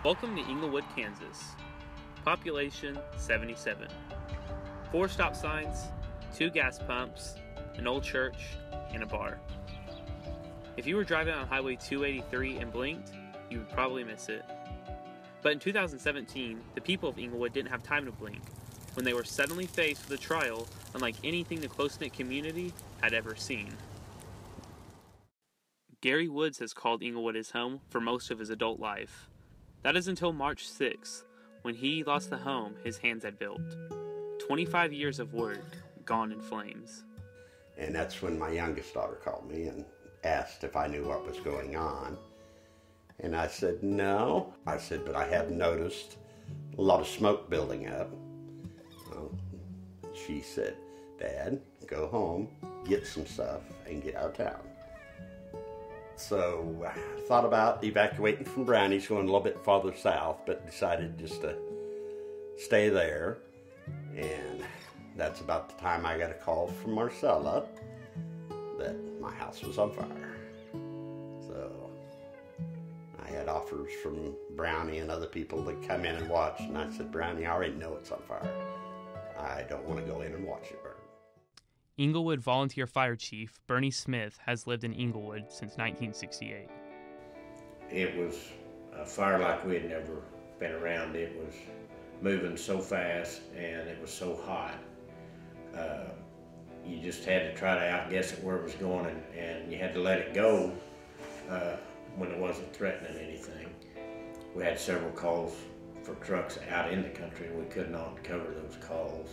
Welcome to Englewood, Kansas. Population 77. 4 stop signs, 2 gas pumps, an old church, and a bar. If you were driving on Highway 283 and blinked, you would probably miss it. But in 2017, the people of Englewood didn't have time to blink when they were suddenly faced with a trial unlike anything the close-knit community had ever seen. Gary Woods has called Englewood his home for most of his adult life. That is until March 6th, when he lost the home his hands had built. 25 years of work gone in flames. And that's when my youngest daughter called me and asked if I knew what was going on. And I said, no. I said, but I have noticed a lot of smoke building up. Well, she said, Dad, go home, get some stuff, and get out of town. So I thought about evacuating from Brownies, going a little bit farther south, but decided just to stay there. And that's about the time I got a call from Marcella that my house was on fire. So I had offers from Brownie and other people to come in and watch, and I said, Brownie, I already know it's on fire. I don't want to go in and watch it burn. Englewood Volunteer Fire Chief Bernie Smith has lived in Englewood since 1968. It was a fire like we had never been around. It was moving so fast and it was so hot. You just had to try to outguess it where it was going, and you had to let it go when it wasn't threatening anything. We had several calls for trucks out in the country, and we could not cover those calls.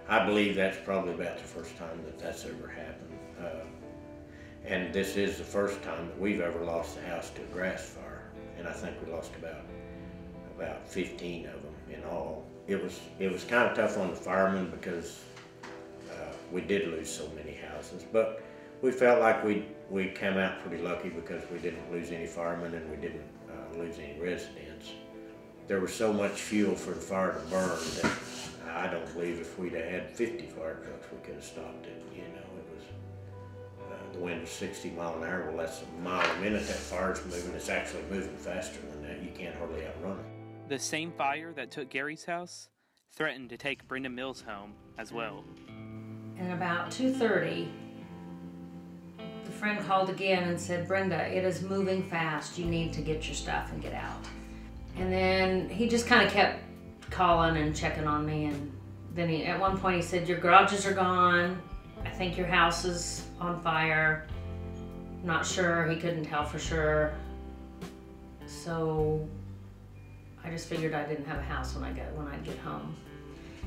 I believe that's probably about the first time that that's ever happened. And this is the first time that we've ever lost a house to a grass fire. And I think we lost about 15 of them in all. It was kind of tough on the firemen because we did lose so many houses. But we felt like we came out pretty lucky because we didn't lose any firemen and we didn't lose any residents. There was so much fuel for the fire to burn that I don't believe if we'd have had 50 fire trucks, we could have stopped it. You know, it was, the wind was 60 miles an hour. Well, that's a mile a minute. That fire's moving. It's actually moving faster than that. You can't hardly outrun it. The same fire that took Gary's house threatened to take Brenda Mills' home as well. And about 2:30, the friend called again and said, Brenda, it is moving fast. You need to get your stuff and get out. And then he just kind of kept calling and checking on me, and then at one point he said, your garages are gone, I think your house is on fire. Not sure, he couldn't tell for sure. So I just figured I didn't have a house when I'd get home.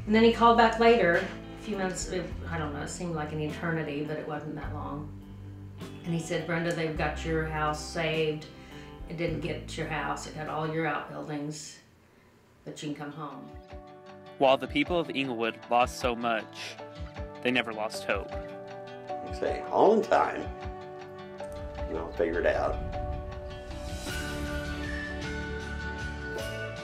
And then he called back later, a few minutes, I don't know, it seemed like an eternity, but it wasn't that long. And he said, Brenda, they've got your house saved. It didn't get your house, it got all your outbuildings, but you can come home. While the people of Englewood lost so much, they never lost hope. Like I say, all in time, figure it out.